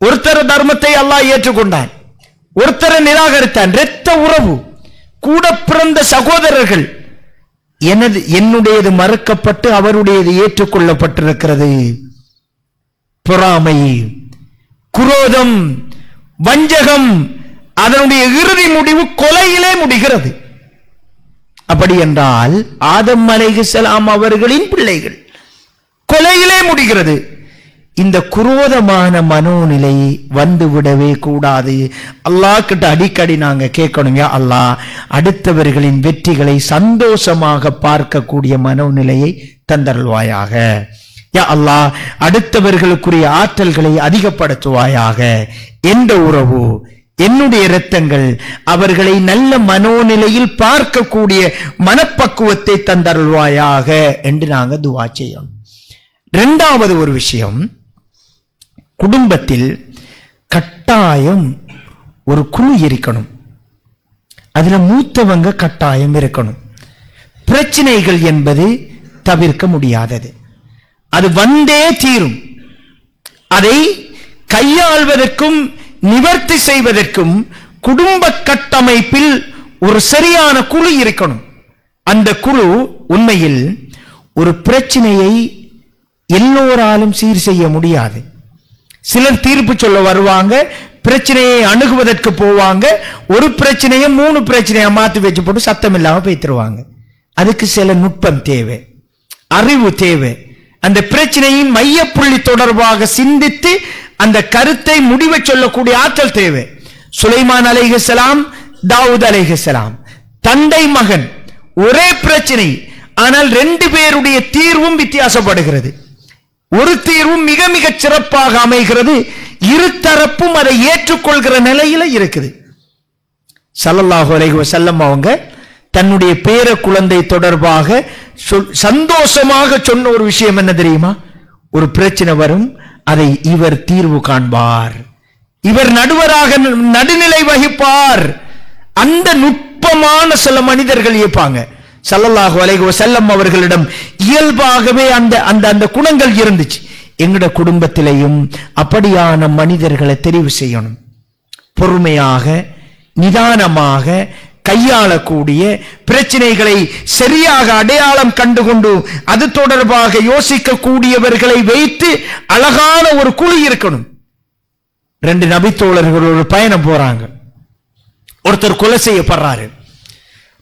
ஒருத்தர் தர்மத்தை அல்லாஹ் ஏற்றுக்கொண்டான், ஒருத்தரை நிராகரித்தான். இரத்த உறவு, கூட பிறந்த சகோதரர்கள். என்னுடையது மறுக்கப்பட்டு அவருடையது ஏற்றுக்கொள்ளப்பட்டிருக்கிறது. பொறாமை, குரோதம், வஞ்சகம், அதனுடைய இறுதி முடிவு கொலையிலே முடிகிறது. அப்படி என்றால் ஆதம் அலைஹிஸ்ஸலாம் அவர்களின் பிள்ளைகள் கொலையிலே முடிகிறது. இந்த குரோதமான மனோநிலை வந்துவிடவே கூடாது. அல்லாஹ் கிட்ட அடிக்கடி நாங்க கேட்கணுங்க, அல்லாஹ் அடுத்தவர்களின் வெற்றிகளை சந்தோஷமாக பார்க்கக்கூடிய மனோநிலையை தந்தருள்வாயாக. யா அல்லாஹ் அடுத்தவர்களுக்குரிய ஆற்றல்களை அதிகப்படுத்துவாயாக. என்ற உறவு, என்னுடைய இரத்தங்கள் அவர்களை நல்ல மனோநிலையில் பார்க்கக்கூடிய மனப்பக்குவத்தை தந்தருள்வாயாக என்று நாங்க துஆ செய்யணும். 2வது ஒரு விஷயம், குடும்பத்தில் கட்டாயம் ஒரு குழு இருக்கணும். அதுல மூத்தவங்க கட்டாயம் இருக்கணும். பிரச்சனைகள் என்பது தவிர்க்க முடியாதது, அது வந்தே தீரும். அதை கையாள்வதற்கும் நிவர்த்தி செய்வதற்கும் குடும்ப கட்டமைப்பில் ஒரு சரியான குழு இருக்கணும். அந்த குழு உண்மையில் ஒரு பிரச்சனையை எல்லோராலும் சீர் செய்ய முடியாது. சிலர் தீர்ப்பு சொல்ல வருவாங்க, பிரச்சனையை அணுகுவதற்கு போவாங்க, ஒரு பிரச்சனையை 3 பிரச்சனையா மாத்தி வச்சு போட்டு சத்தம் இல்லாம பேத்துருவாங்க. அதுக்கு சில நுட்பம் தேவை, அறிவு தேவை. அந்த பிரச்சனையின் மையப்புள்ளி தொடர்பாக சிந்தித்து அந்த கருத்தை முடிவை சொல்லக்கூடிய ஆற்றல் தேவை. சுலைமான் அலைஹிஸ்ஸலாம், தாவூத் அலைஹிஸ்ஸலாம், தந்தை மகன், ஒரே பிரச்சனை, ஆனால் 2 பேருடைய தீர்வும் வித்தியாசப்படுகிறது. ஒரு தீர்வும் மிக மிக சிறப்பாக அமைகிறது. இருதரப்பும் அதை ஏற்றுக்கொள்கிற நிலையில இருக்குது. ஸல்லல்லாஹு அலைஹி வஸல்லம் அவங்க தன்னுடைய பேர குழந்தை தொடர்பாக சந்தோஷமாக சொன்ன ஒரு விஷயம் என்ன தெரியுமா? ஒரு பிரச்சனை வரும், அதை இவர் தீர்வு காண்பார், இவர் நடுவராக நடுநிலை வகிப்பார். அந்த நுட்பமான சில மனிதர்கள் இருப்பாங்க. ஸல்லல்லாஹு அலைஹி வஸல்லம் அவர்களிடம் இயல்பாகவே அந்த அந்த அந்த குணங்கள் இருந்துச்சு. எங்கட குடும்பத்திலையும் அப்படியான மனிதர்களை தெரிவு செய்யணும். பொறுமையாக நிதானமாக கையாளக்கூடிய, பிரச்சனைகளை சரியாக அடையாளம் கண்டுகொண்டு அது தொடர்பாக யோசிக்கக்கூடியவர்களை வைத்து அழகான ஒரு குழு இருக்கணும். 2 நபித்தோழர்கள் ஒரு பயணம் போறாங்க. ஒருத்தர் கொலை செய்யப்படுறாரு.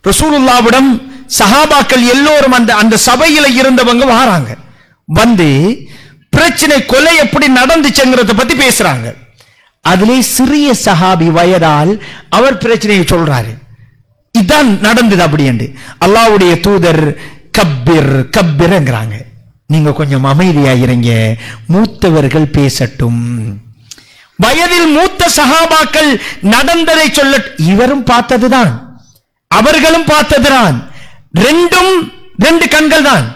ரசூலுல்லாஹ்விடம் சஹாபாக்கள் எல்லோரும் அந்த சபையில இருந்தவங்க வராங்க. வந்து பிரச்சனை, கொலை எப்படி நடந்துச்சுங்கிறத பத்தி பேசுறாங்க. அதிலே சிறிய சஹாபி வயதால் அவர் பிரச்சனையை சொல்றாரு, இதான் நடந்தது அப்படி என்று. அல்லாஹ்வுடைய தூதர் கப்பிர் கப்பிர்ங்கறாங்க, நீங்க கொஞ்சம் அமைதியா இருங்க, மூத்தவர்கள் பேசட்டும். வயதில் மூத்த சஹாபாக்கள் நடந்ததை சொல்ல, இவரும் பார்த்ததுதான் அவர்களும் பார்த்ததுதான், 2 கண்கள் தான்.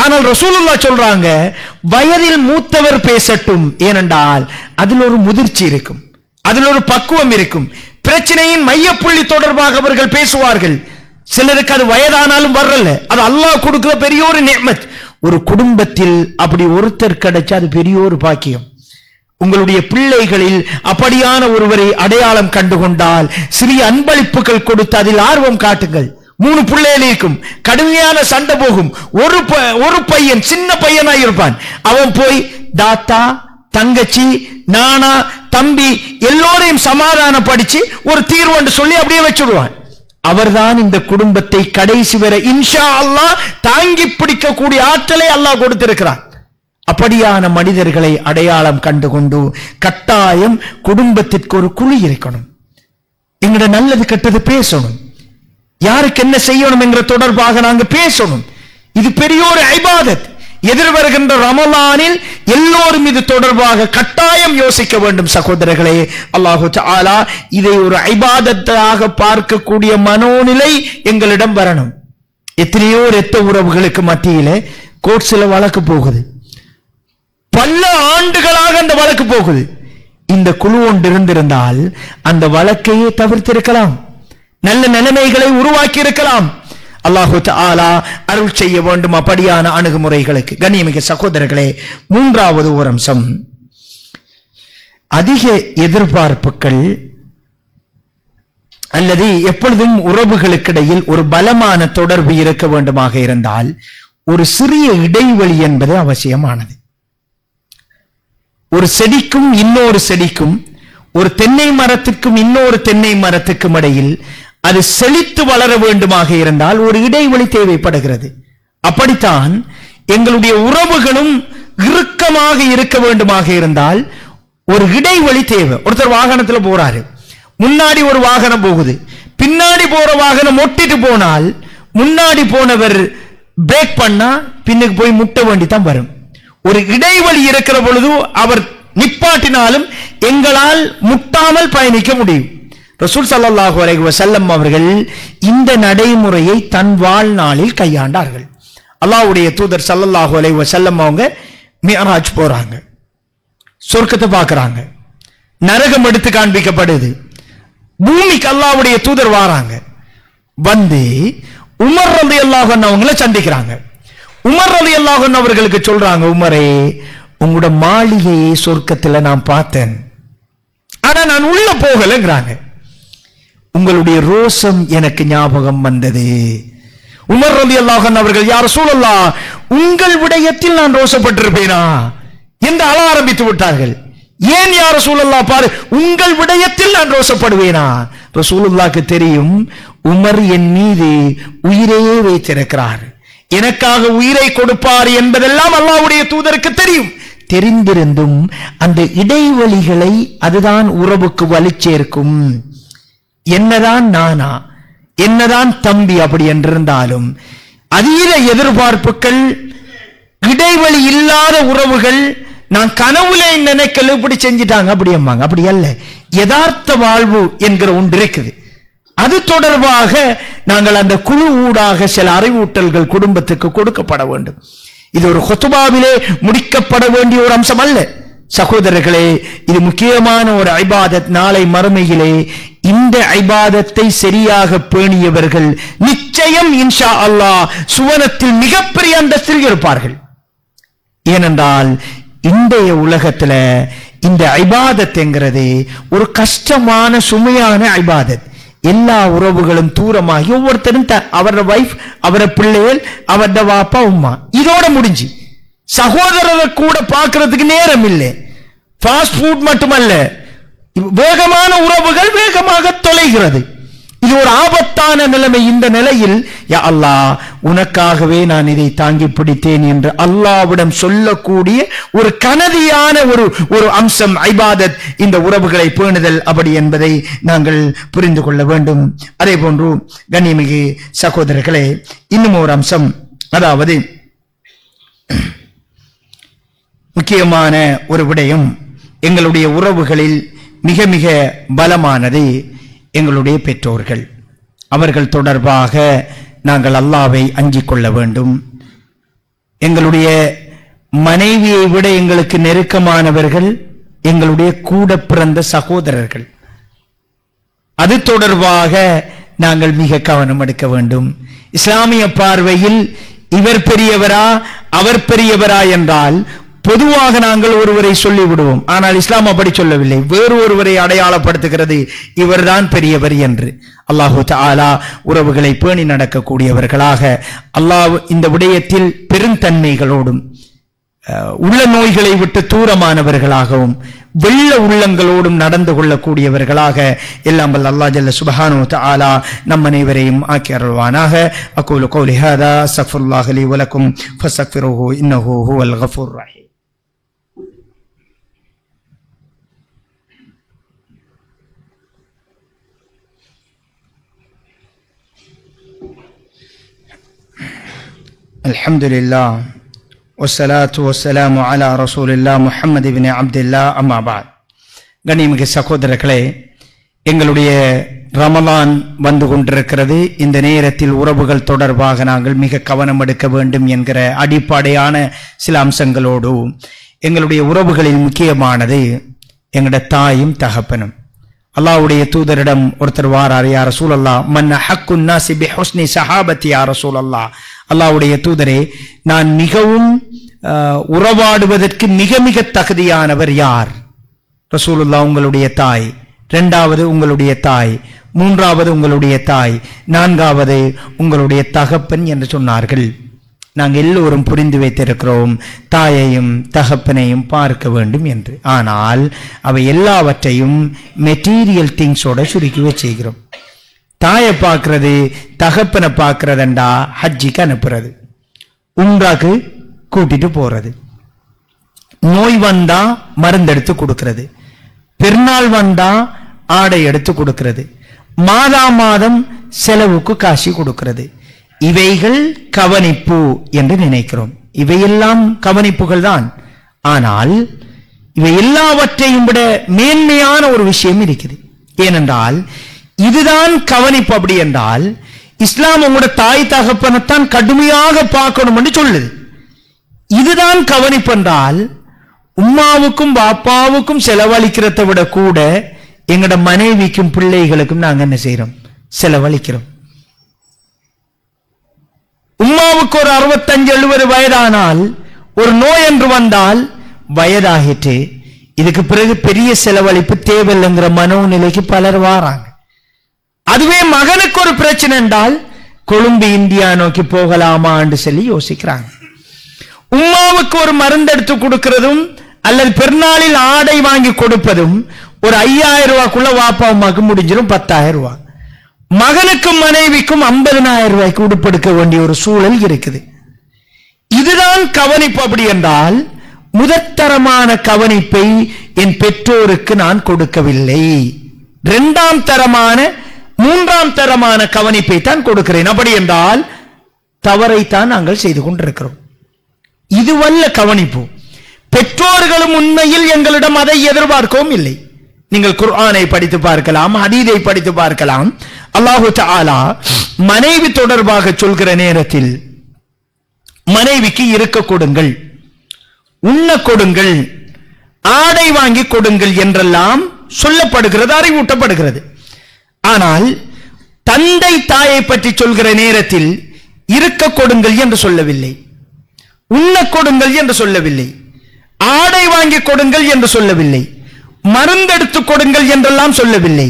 ஆனால் ரசூலுல்லாஹ் சொல்றாங்க, வயதில் மூத்தவர் பேசட்டும். ஏனென்றால் அதில் ஒரு முதிர்ச்சி இருக்கும், அதில் ஒரு பக்குவம் இருக்கும். பிரச்சனையின் மையப்புள்ளி தொடர்பாக அவர்கள் பேசுவார்கள். சிலருக்கு அது வயதானாலும் வரல, அது அல்லாஹ் கொடுக்கிற பெரிய ஒரு நிஅமத். ஒரு குடும்பத்தில் அப்படி ஒருத்தர் கிடைச்சா அது பெரிய ஒரு பாக்கியம். உங்களுடைய பிள்ளைகளில் அப்படியான ஒருவரை அடையாளம் கண்டுகொண்டால் சிறிய அன்பளிப்புகள் கொடுத்து அதில் ஆர்வம் காட்டுங்கள். 3 பிள்ளைகள் இருக்கும், கடுமையான சண்டை போகும். ஒரு பையன் சின்ன பையனாய் இருப்பான், அவன் போய் தாத்தா, தங்கச்சி, நானா, தம்பி எல்லோரையும் சமாதானப்படுத்தி ஒரு தீர்வு சொல்லி அப்படியே வச்சுடுவான். அவர்தான் இந்த குடும்பத்தை கடைசி வரை இன்ஷா அல்லாஹ் தாங்கி பிடிக்கக்கூடிய ஆற்றலை அல்லாஹ் கொடுத்திருக்கிறான். அப்படியான மனிதர்களை அடையாளம் கண்டுகொண்டு கட்டாயம் குடும்பத்திற்கு ஒரு குழு இருக்கணும். எங்கட நல்லது கெட்டது பேசணும், யாருக்கு என்ன செய்யணும் என்கிற தொடர்பாக நாங்க பேசணும். இது பெரிய ஒரு இபாதத். எதிர்வருகின்ற ரமலானில் எல்லோரும் இது தொடர்பாக கட்டாயம் யோசிக்க வேண்டும் சகோதரர்களே. அல்லாஹு தஆலா இதை ஒரு இபாதத்தாக பார்க்கக்கூடிய மனோநிலை எங்களிடம் வரணும். எத்தனையோ இரத்த உறவுகளுக்கு மத்தியிலே கோர்ட்ஸ்ல வழக்கு போகுது, பல ஆண்டுகளாக அந்த வழக்கு போகுது. இந்த குழு ஒன்று இருந்திருந்தால் அந்த வழக்கையே தவிர்த்திருக்கலாம், நல்ல நிலைமைகளை உருவாக்கி இருக்கலாம். அல்லாஹு தஆலா அருள் செய்ய வேண்டும் அப்படியான அணுகுமுறைகளுக்கு. கண்ணியமிக்க சகோதரர்களே, மூன்றாவது ஒரு அம்சம், அதிக எதிர்பார்ப்புகள் அல்லது எப்பொழுதும் உறவுகளுக்கிடையில் ஒரு பலமான தொடர்பு இருக்க வேண்டுமாக இருந்தால் ஒரு சிறிய இடைவெளி என்பது அவசியமானது. ஒரு செடிக்கும் இன்னொரு செடிக்கும், ஒரு தென்னை மரத்துக்கும் இன்னொரு தென்னை மரத்துக்கும் இடையில் அது செழித்து வளர வேண்டுமாக இருந்தால் ஒரு இடைவெளி தேவைப்படுகிறது. அப்படித்தான் எங்களுடைய உறவுகளும் இறுக்கமாக இருக்க வேண்டுமாக இருந்தால் ஒரு இடைவெளி தேவை. ஒருத்தர் வாகனத்தில் போறாரு, முன்னாடி ஒரு வாகனம் போகுது, பின்னாடி போற வாகனம் ஒட்டிட்டு போனால் முன்னாடி போனவர் பிரேக் பண்ணா பின்னுக்கு போய் முட்ட வேண்டி தான் வரும். ஒரு இடைவெளி இருக்கிற பொழுது அவர் நிப்பாட்டினாலும் எங்களால் முட்டாமல் பயணிக்க முடியும். ரசூல் ஸல்லல்லாஹு அலைஹி வஸல்லம் அவர்கள் இந்த நடைமுறையை தன் வாழ்நாளில் கையாண்டார்கள். அல்லாஹ்வுடைய தூதர் ஸல்லல்லாஹு அலைஹி வஸல்லம் அவங்க மிஅராஜ் போறாங்க, சொர்க்கத்தை பார்க்கறாங்க, நரகம் எடுத்து காண்பிக்கப்படுது, பூமிக்கு அல்லாஹ்வுடைய தூதர் வராங்க, வந்து உமர் ரலியல்லாஹு அன்ஹு அவங்களை சந்திக்கிறாங்க. உமர் ரலியல்லாஹு அன்ஹு அவர்களுக்கு சொல்றாங்க, உமரே, உங்களோட மாளிகையை சொர்க்கத்துல நான் பார்த்தேன், ஆனா நான் உள்ள போகலங்கிறாங்க. உங்களுடைய ரோசம் எனக்கு ஞாபகம் வந்தது. உமர் ரலியல்லாஹு அன்ஹு அவர்கள், யா ரசூலல்லாஹ், உங்கள் விடயத்தில் நான் ரோசப்பட்டிருப்பேனா என்று அழ ஆரம்பித்து விட்டார்கள். ஏன் யா ரசூலல்லாஹ், பாரு, உங்கள் விடயத்தில் நான் ரோசப்படுவேனா? ரசூலுல்லாஹ்க்கு தெரியும் உமர் என் மீது உயிரையே வைத்திருக்கிறார், எனக்காக உயிரை கொடுப்பார் என்பதெல்லாம் அல்லாஹ்வுடைய தூதருக்கு தெரியும். தெரிந்திருந்தும் அந்த இடைவெளிகளை அதுதான் உறவுக்கு வலி சேர்க்கும். என்னதான் நானா, என்னதான் தம்பி அப்படி என்றிருந்தாலும் அதீத எதிர்பார்ப்புகள், இடைவெளி இல்லாத உறவுகள், நான் கனவுல நினைக்கல இப்படி செஞ்சிட்டாங்க அப்படி அம்மாங்க, அப்படி அல்ல. யதார்த்த வாழ்வு என்கிற ஒன்று இருக்குது. அது தொடர்பாக நாங்கள் அந்த குழு ஊடாக சில அறிவூட்டல்கள் குடும்பத்துக்கு கொடுக்கப்பட வேண்டும். இது ஒரு ஹுத்பாவிலே முடிக்கப்பட வேண்டிய ஒரு அம்சம் அல்ல சகோதரர்களே. இது முக்கியமான ஒரு இபாதத். நாளை மறுமையிலே இந்த இபாதத்தை சரியாக பேணியவர்கள் நிச்சயம் இன்ஷா அல்லாஹ் சுவனத்தில் மிகப்பெரிய அந்தஸ்தில் இருப்பார்கள். ஏனென்றால் இன்றைய உலகத்துல இந்த இபாதத் என்கிறது ஒரு கஷ்டமான சுமையான இபாதத். எல்லா உறவுகளும் தூரமாகி ஒவ்வொருத்தரும் அவரோட வைஃப், அவரோட பிள்ளைகள், அவரோட வாப்பா உம்மா, இதோட முடிஞ்சு. சகோதரரை கூட பார்க்கறதுக்கு நேரம் இல்லை. ஃபாஸ்ட் ஃபுட் மட்டுமல்ல, வேகமான உறவுகள் வேகமாக தொலைகிறது. இது ஒரு ஆபத்தான நிலைமை. இந்த நிலையில் யா அல்லாஹ், உனக்காகவே நான் இதை தாங்கி பிடித்தேன் என்று அல்லாஹ்விடம் சொல்லக்கூடிய ஒரு கனதியான ஒரு அம்சம் இபாதத், இந்த உறவுகளை பேணுதல் அப்படி என்பதை நாங்கள் புரிந்து கொள்ள வேண்டும். அதே போன்று கண்ணியமிகு சகோதரர்களே, இன்னும் ஒரு அம்சம், அதாவது முக்கியமான ஒரு விடயம், எங்களுடைய உறவுகளில் மிக மிக பலமானது எங்களுடைய பெற்றோர்கள். அவர்கள் தொடர்பாக நாங்கள் அல்லாஹ்வை அஞ்சிக் கொள்ள வேண்டும். எங்களுடைய மனைவியை விட எங்களுக்கு நெருக்கமானவர்கள் எங்களுடைய கூட பிறந்த சகோதரர்கள். அது தொடர்பாக நாங்கள் மிக கவனம் எடுக்க வேண்டும். இஸ்லாமிய பார்வையில் இவர் பெரியவரா அவர் பெரியவரா என்றால் பொதுவாக நாங்கள் ஒருவரை சொல்லிவிடுவோம். ஆனால் இஸ்லாம் அப்படி சொல்லவில்லை. வேறு ஒருவரை அடையாளப்படுத்துகிறது, இவர்தான் பெரியவர் என்று. அல்லாஹு தஆலா உறவுகளை பேணி நடக்கக்கூடியவர்களாக, அல்லாஹ் இந்த விடயத்தில் பெருந்தன்மைகளோடும் உள்ள நோய்களை விட்டு தூரமானவர்களாகவும் வெள்ள உள்ளங்களோடும் நடந்து கொள்ளக்கூடியவர்களாக எல்லாம் வல்ல அல்லாஹ் ஜல்ல சுப்ஹானஹு வ தஆலா நம் அனைவரையும் ஆக்கி அருள்வானாக. அகூலு கௌலி ஹாதா அஸ்தக்ஃபிருல்லாஹ லி வ லக்கும் ஃபஸ்தக்ஃபிருஹு இன்னஹு ஹுவல் கஃபூர் ரஹீம். الحمد لله வஸ்ஸலாத்து வஸ்ஸலாமு அலா ரசூலில்லா முஹம்மது இப்னு அப்துல்லாஹ் அம்மா பஅத். கண்ணியமிகு சகோதரர்களே, எங்களுடைய ரமலான் வந்து கொண்டிருக்கிறது. இந்த நேரத்தில் உறவுகள் தொடர்பாக நாங்கள் மிக கவனம் எடுக்க வேண்டும் என்கிற அடிப்படையான சில அம்சங்களோடு எங்களுடைய உறவுகளில் முக்கியமானது எங்களுடைய தாயும் தகப்பனும். அல்லாஹ்வுடைய தூதரிடம் ஒருத்தர் வாரார், யா ரசூலல்லாஹ் மன் ஹக்குன் நாஸி பிஹுஸ்னி ஸஹாபத்தி யா ரசூலல்லாஹ், அல்லாஹ்வுடைய தூதரே, நான் மிகவும் உறவாடுவதற்கு மிக மிக தகுதியானவர் யார்? ரசூலுல்லாஹ், உங்களுடைய தாய், இரண்டாவது உங்களுடைய தாய், மூன்றாவது உங்களுடைய தாய், நான்காவது உங்களுடைய தகப்பன் என்று சொன்னார்கள். நாங்கள் எல்லோரும் புரிந்து வைத்திருக்கிறோம் தாயையும் தகப்பனையும் பார்க்க வேண்டும் என்று. ஆனால் அவை எல்லாவற்றையும் மெட்டீரியல் திங்ஸோட சுருக்கி வச்சுக்கிறோம். தாயை பார்க்கறது, தகப்பனை பார்க்கறதுண்டா ஹஜ்ஜிக்கு அனுப்புறது, உம்ராக்கு கூட்டிட்டு போறது, நோய் வந்தா மருந்தெடுத்து கொடுக்கிறது, பெருநாள் வந்தா ஆடை எடுத்து கொடுக்கிறது, மாதா மாதம் செலவுக்கு காசு கொடுக்கிறது. இவைகள் கவனிப்பு என்று நினைக்கிறோம். இவையெல்லாம் கவனிப்புகள் தான். ஆனால் இவை எல்லாவற்றையும் விட மேன்மையான ஒரு விஷயம் இருக்குது. ஏனென்றால் இதுதான் கவனிப்பு. அப்படி என்றால் இஸ்லாம் உங்களோட தாய் தகப்பனைத்தான் கடுமையாக பார்க்கணும் என்று சொல்லுது. இதுதான் கவனிப்பு என்றால் உம்மாவுக்கும் பாப்பாவுக்கும் செலவழிக்கிறத விட கூட எங்கட மனைவிக்கும் பிள்ளைகளுக்கும் நாங்க என்ன செய்யறோம்? செலவழிக்கிறோம். உம்மாவுக்கு ஒரு 65-70 வயதானால் ஒரு நோய் என்று வந்தால் வயதாகிட்டு இதுக்கு பிறகு பெரிய செலவழிப்பு தேவையில்லைங்கிற மனோநிலைக்கு பலர் வாராங்க. அதுவே மகனுக்கு ஒரு பிரச்சனை என்றால் கொழும்பு இந்தியா நோக்கி போகலாமா என்று சொல்லி யோசிக்கிறாங்க. உம்மாவுக்கு ஒரு மருந்து எடுத்து கொடுக்கிறதும் அல்லது பெருநாளில் ஆடை வாங்கி கொடுப்பதும் ஒரு 5000 ரூபாய்க்குள்ள வாப்பா அம்மாவுக்கு முடிஞ்சிடும் 10,000 ரூபாய். மகனுக்கும் மனைவிக்கும் 50,000 ரூபாய்க்கு உடுப்பெடுக்க வேண்டிய ஒரு சூழல் இருக்குது. இதுதான் கவனிப்பு. அப்படி என்றால் முதற்தரமான கவனிப்பை என் பெற்றோருக்கு நான் கொடுக்கவில்லை, இரண்டாம் தரமான மூன்றாம் தரமான கவனிப்பை தான் கொடுக்கிறேன். அப்படி என்றால் தவறைத்தான் நாங்கள் செய்து கொண்டிருக்கிறோம். இதுவல்ல கவனிப்பு. பெற்றோர்களும் உண்மையில் எங்களிடம் அதை எதிர்பார்க்கவும் இல்லை. நீங்கள் குர்ஆனை படித்து பார்க்கலாம், ஹதீஸை படித்து பார்க்கலாம். அல்லாஹு தஆலா மனைவி தொடர்பாக சொல்கிற நேரத்தில் மனைவிக்கு இருக்க கொடுங்கள், உண்ண கொடுங்கள், ஆடை வாங்கி கொடுங்கள் என்றெல்லாம் சொல்லப்படுகிறது, அறிவூட்டப்படுகிறது. ஆனால் தந்தை தாயை பற்றி சொல்கிற நேரத்தில் இருக்க கொடுங்கள் என்று சொல்லவில்லை, உண்ண கொடுங்கள் என்று சொல்லவில்லை, ஆடை வாங்கி கொடுங்கள் என்று சொல்லவில்லை, மருந்தெடுத்து கொடுங்கள் என்றெல்லாம் சொல்லவில்லை.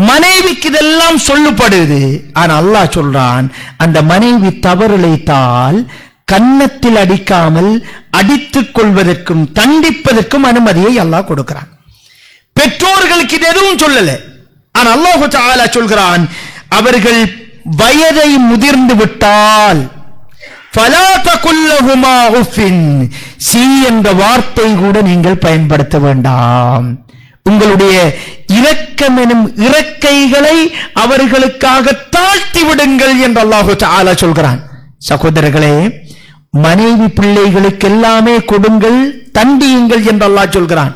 மனைவிக்கு இதெல்லாம் சொல்லப்படுது. ஆனா அல்லாஹ் சொல்றான், அந்த மனைவி தவறிழைத்தால் கன்னத்தில் அடிக்காமல் அடித்துக் கொள்வதற்கும் தண்டிப்பதற்கும் அனுமதியை அல்லாஹ் கொடுக்கிறான். பெற்றோர்களுக்கு இது எதுவும் சொல்லல. ஆனா அல்லாஹ் தஆலா சொல்கிறான், அவர்கள் வயதை முதிர்ந்து விட்டால் ஃபலா தகுல் லஹுமா உஃபின், சி என்ற வார்த்தை கூட நீங்கள் பயன்படுத்த வேண்டாம். உங்களுடைய இரக்கம் எனும் இறக்கைகளை அவர்களுக்காக தாழ்த்தி விடுங்கள் என்று அல்லாஹ் தஆலா சொல்கிறான். சகோதரர்களே, மனைவி பிள்ளைகளுக்கு எல்லாமே கொடுங்கள், தண்டியுங்கள் என்று அல்லாஹ் சொல்கிறான்.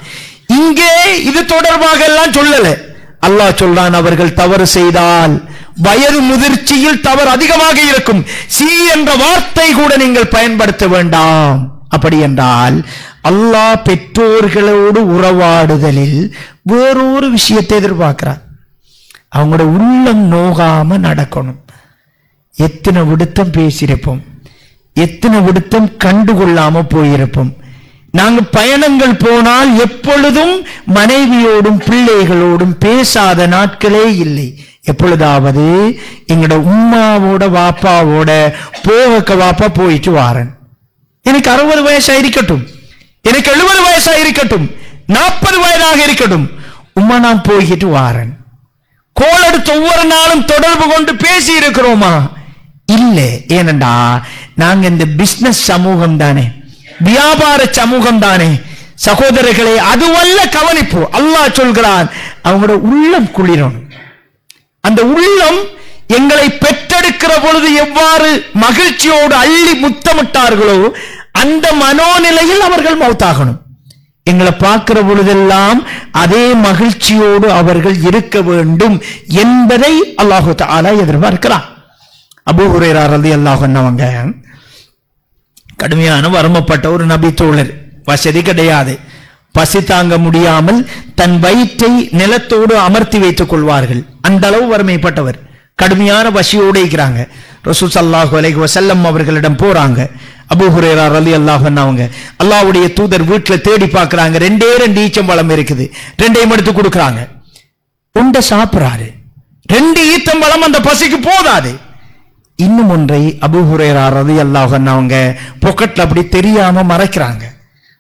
இங்கே இது தொடர்பாக எல்லாம் சொல்லல. அல்லாஹ் சொல்றான், அவர்கள் தவறு செய்தால் வயது முதிர்ச்சியில் தவறு அதிகமாக இருக்கும், சி என்ற வார்த்தை கூட நீங்கள் பயன்படுத்த வேண்டாம். அப்படி என்றால் அல்லாஹ் பெற்றோர்களோடு உறவாடுதலில் வேறொரு விஷயத்தை எதிர்பார்க்கிறார். அவங்களோட உள்ளம் நோகாம நடக்கணும். எத்தனை விடுத்தம் பேசியிருப்போம், எத்தனை விடுத்தம் கண்டுகொள்ளாம போயிருப்போம். நாங்க பயணங்கள் போனால் எப்பொழுதும் மனைவியோடும் பிள்ளைகளோடும் பேசாத நாட்களே இல்லை. எப்பொழுதாவது எங்களோட உம்மாவோட வாப்பாவோட போக வாப்பா போயிட்டு வாரன். எனக்கு 60 வயசா இருக்கட்டும், எனக்கு 70 வயசா இருக்கட்டும், 40 வயதாக இருக்கட்டும், உம்மா நான் போய்கிட்டு வாரன். கோல் எடுத்து ஒவ்வொரு நாளும் தொடர்பு கொண்டு பேசி இருக்கிறோமா? இல்லை. ஏனண்டா நாங்க இந்த பிசினஸ் சமூகம் தானே, வியாபார சமூகம் தானே. சகோதரர்களே, அதுவல்ல கவனிப்பு. அல்லாஹ் சொல்கிறான், அவங்களோட உள்ளம் குளிரணும். அந்த உள்ளம் எங்களை பெற்றெடுக்கிற பொழுது எவ்வாறு மகிழ்ச்சியோடு அள்ளி முத்தமிட்டார்களோ அந்த மனோநிலையில் அவர்கள் மௌத்தாகணும். எங்களை பார்க்கிற பொழுதெல்லாம் அதே மகிழ்ச்சியோடு அவர்கள் இருக்க வேண்டும் என்பதை அல்லாஹு தஆலா எதிர்பார்க்கிறார். அபூ ஹுரைரா ரலியல்லாஹு அன்ஹு கடுமையான வறுமைப்பட்ட ஒரு நபி தோழர், வசதி கிடையாது, பசி தாங்க முடியாமல் தன் வயிற்றை நிலத்தோடு அமர்த்தி வைத்துக் கொள்வார்கள். அந்த அளவு வறுமைப்பட்டவர், கடுமையான பசியோடு இருக்கிறாங்க. ரசூல் ஸல்லல்லாஹு அலைஹி வஸல்லம் அவர்களிடம் போறாங்க. அபூ ஹுரைரா ரலியல்லாஹு அன்ஹு அல்லாஹ்வுடைய தூதர் வீட்டில் தேடி பார்க்கறாங்க. 2 ஈச்சம்பழம் இருக்குது, 2 எடுத்து கொடுக்கறாங்க. உண்ட சாப்பிடுறாரு. 2 ஈச்சம்பழம் அந்த பசிக்கு போதாது. இன்னும் ஒன்றை அபூ ஹுரைரா ரலியல்லாஹு அன்ஹு பாக்கெட்ல அப்படி தெரியாம மறைக்கிறாங்க.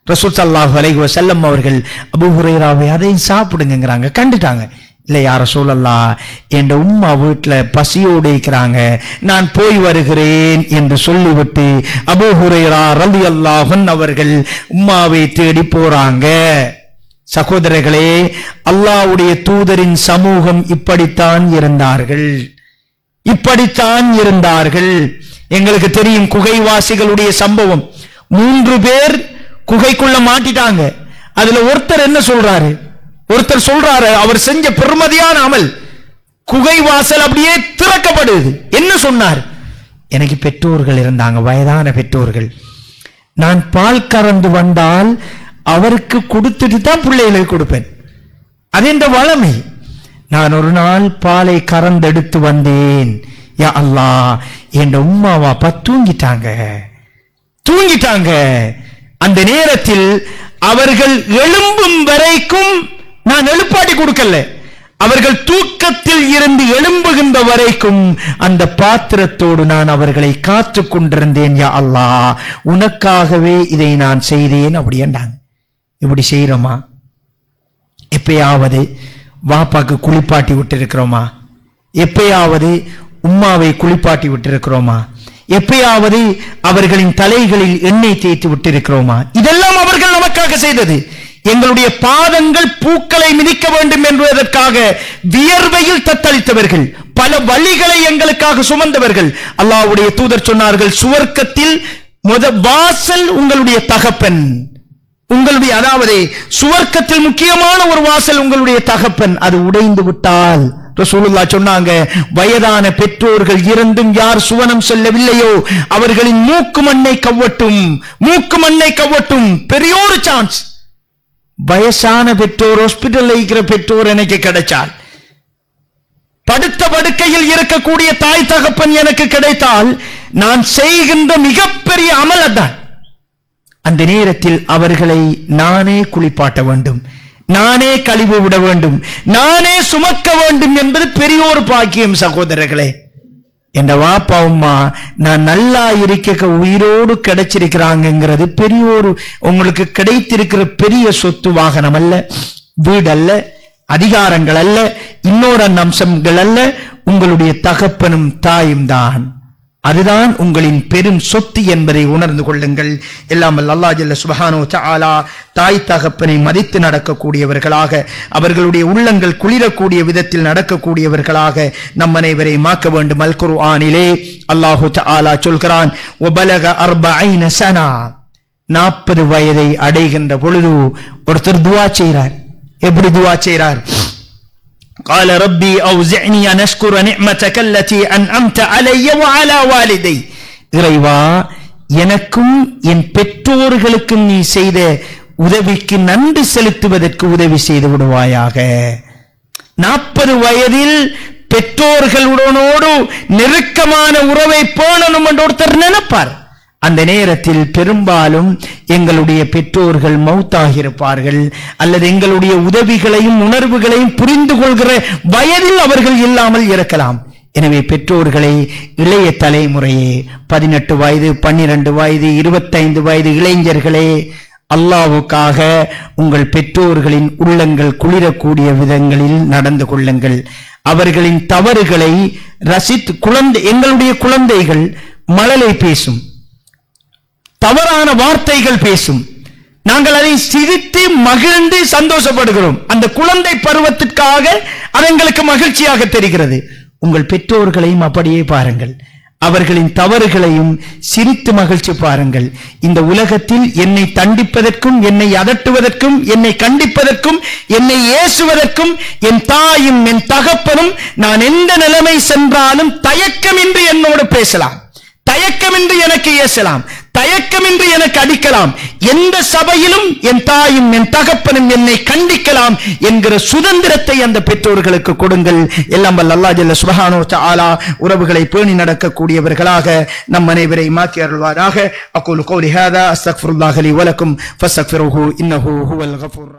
ரசூல் ஸல்லல்லாஹு அலைஹி வஸல்லம் அவர்கள் அபூ ஹுரைராவை அதையும் சாப்பிடுங்கிறாங்க. கண்டுட்டாங்க. இல்லை யா ரசூலல்லாஹ், என் உம்மா வீட்டுல பசியோடு இருக்கிறாங்க, நான் போய் வருகிறேன் என்று சொல்லிவிட்டு அபூ ஹுரைரா ரலியல்லாஹு அன்ஹு அவர்கள் உம்மாவை தேடி போறாங்க. சகோதரர்களே, அல்லாஹ்வுடைய தூதரின் சமூகம் இப்படித்தான் இருந்தார்கள், இப்படித்தான் இருந்தார்கள். எங்களுக்கு தெரியும் குகைவாசிகளுடைய சம்பவம். 3 பேர் குகைக்குள்ள மாட்டிட்டாங்க. அதுல ஒருத்தர் என்ன சொல்றாரு, ஒருத்தர் சொல்றாரு அவர் செஞ்ச பெருமதியான அமல், குகை வாசல் அப்படியே திறக்கப்படுது. என்ன சொன்னார், எனக்கு பெற்றோர்கள் இருந்தாங்க, வயதான பெற்றோர்கள், நான் பால் கறந்து வந்தால் அவருக்கு கொடுத்துட்டு தான் பிள்ளைகளுக்கு கொடுப்பேன், அது என்ற வளமை. நான் ஒரு நாள் பாலை கறந்தெடுத்து வந்தேன், யா அல்லாஹ் என் உம்மாவா தூங்கிட்டாங்க. அந்த நேரத்தில் அவர்கள் எழும்பும் வரைக்கும் நான் எழுப்பாட்டி கொடுக்கல, அவர்கள் தூக்கத்தில் இருந்து எழும்புகின்ற வரைக்கும் அந்த பாத்திரத்தோடு நான் அவர்களை காத்து கொண்டிருந்தேன். யா அல்லாஹ், உனக்காகவே இதை நான் செய்தேன் அப்படி என்றாங்க. இப்படி செய்யறோமா? எப்பயாவது வாப்பாக்கு குளிப்பாட்டி விட்டு இருக்கிறோமா? எப்பயாவது உம்மாவை குளிப்பாட்டி விட்டு இருக்கிறோமா? எப்பயாவது அவர்களின் தலைகளில் எண்ணெய் தேய்த்து விட்டு இருக்கிறோமா? இதெல்லாம் அவர்கள் நமக்காக செய்தது. எங்களுடைய பாதங்கள் பூக்களை மிதிக்க வேண்டும் என்பதற்காக வியர்வையில் தத்தளித்தவர்கள், பல வழிகளை எங்களுக்காக சுமந்தவர்கள். அல்லாஹ்வுடைய தூதர் சொன்னார்கள், சுவர்க்கத்தில் வாசல் உங்களுடைய தகப்பன், உங்களுடைய, அதாவது சுவர்க்கத்தில் முக்கியமான ஒரு வாசல் உங்களுடைய தகப்பன், அது உடைந்து விட்டால் ரசூலுல்லாஹ் சொன்னாங்க, வயதான பெற்றோர்கள் இருந்தும் யார் சுவனம் செல்லவில்லையோ அவர்களின் மூக்கு மண்ணை கவ்வட்டும், மூக்கு மண்ணை கவ்வட்டும். பெரியோரு சான்ஸ். வயசான பெற்றோர், ஹாஸ்பிட்டல் இருக்கிற பெற்றோர் எனக்கு கிடைச்சால், படுத்த படுக்கையில் இருக்கக்கூடிய தாய் தகப்பன் எனக்கு கிடைத்தால், நான் செய்கின்ற மிகப்பெரிய அமலதான். அந்த நேரத்தில் அவர்களை நானே குளிப்பாட்ட வேண்டும், நானே கழிவு விட வேண்டும், நானே சுமக்க வேண்டும் என்பது பெரியோர் பாக்கியம். சகோதரர்களே, என் வாப்பா அம்மா நான் நல்லா இருக்க உயிரோடு கிடைச்சிருக்கிறாங்கிறது பெரியோரு, உங்களுக்கு கிடைத்திருக்கிற பெரிய சொத்து வாகனம் அல்ல, வீடு அல்ல, அதிகாரங்கள் அல்ல, இன்னொரு அம்சங்கள் அல்ல, உங்களுடைய தகப்பனும் தாயும் தான். அதுதான் உங்களின் பெரும் சொத்து என்பதை உணர்ந்து கொள்ளுங்கள். எல்லாம் அல்லாஹ் ஜல்ல சுப்ஹானஹு வ தஆலா தாய் தகப்பனை மதித்து நடக்கக்கூடியவர்களாக, அவர்களுடைய உள்ளங்கள் குளிரக்கூடிய விதத்தில் நடக்கக்கூடியவர்களாக நம் அனைவரையும் ஆக்க வேண்டும். அல் குர்ஆனிலே அல்லாஹு தஆலா சொல்கிறான், வபலக 40 சனா, 40 வயதை அடைகின்ற பொழுது ஒருத்தர் துஆ செய்கிறார். எப்படி துஆ செய்கிறார்? قال ربي أوزعني أن أشكر نعمتك التي أنعمت علي وعلى والدي. இறைவா, எனக்கும் என் பெற்றோர்களுக்கும் நீ செய்த உதவிக்கு நன்றி செலுத்துவதற்கு உதவி செய்து விடுவாயாக. 40 வயதில் பெற்றோர்களுடனோடு நெருக்கமான உறவை பேணணும் என்று ஒருத்தர் நினைப்பார். அந்த நேரத்தில் பெரும்பாலும் எங்களுடைய பெற்றோர்கள் மௌத்தாகியிருப்பார்கள், அல்லது எங்களுடைய உதவிகளையும் உணர்வுகளையும் புரிந்து கொள்கிற வயதில் அவர்கள் இல்லாமல் இருக்கலாம். எனவே பெற்றோர்களை, இளைய தலைமுறையே, 18 வயது, 12 வயது, 25 வயது இளைஞர்களே, அல்லாஹ்வுக்காக உங்கள் பெற்றோர்களின் உள்ளங்கள் குளிரக்கூடிய விதங்களில் நடந்து கொள்ளுங்கள். அவர்களின் தவறுகளை ரசித்து, எங்களுடைய குழந்தைகள் மழலை பேசும், தவறான வார்த்தைகள் பேசும், நாங்கள் அதை சிரித்து மகிழ்ந்து சந்தோஷப்படுகிறோம். அந்த குழந்தை பருவத்திற்காக அது எங்களுக்கு மகிழ்ச்சியாக தெரிகிறது. உங்கள் பெற்றோர்களையும் அப்படியே பாருங்கள். அவர்களின் தவறுகளையும் சிரித்து மகிழ்ச்சி பாருங்கள். இந்த உலகத்தில் என்னை தண்டிப்பதற்கும், என்னை அதட்டுவதற்கும், என்னை கண்டிப்பதற்கும், என்னை ஏசுவதற்கும் என் தாயும் என் தகப்பனும் நான் எந்த நிலைமை சென்றாலும் தயக்கமின்றி என்னோடு பேசலாம், தயக்கமின்றி எனக்கு ஏசலாம், தயக்கமின்றி எனக்கு அடிக்கலாம், எந்த சபையிலும் என் தாயும் என் தகப்பனும் என்னை கண்டிக்கலாம் என்கிற சுதந்திரத்தை அந்த பெற்றோர்களுக்கு கொடுங்கள். எல்லாம் வல்ல அல்லாஹ் ஜல்ல சுப்ஹானஹு வ தஆலா உறவுகளை பேணி நடக்கக்கூடியவர்களாக நம் அனைவரை மாற்றி அருள்வாராக. அகூலு கௌலி ஹாதா அஸ்தக்ஃபிருல்லாஹ லி வ லக்கும் ஃபஸ்தக்ஃபிருஹு இன்னஹு ஹுவல் கஃபூர்.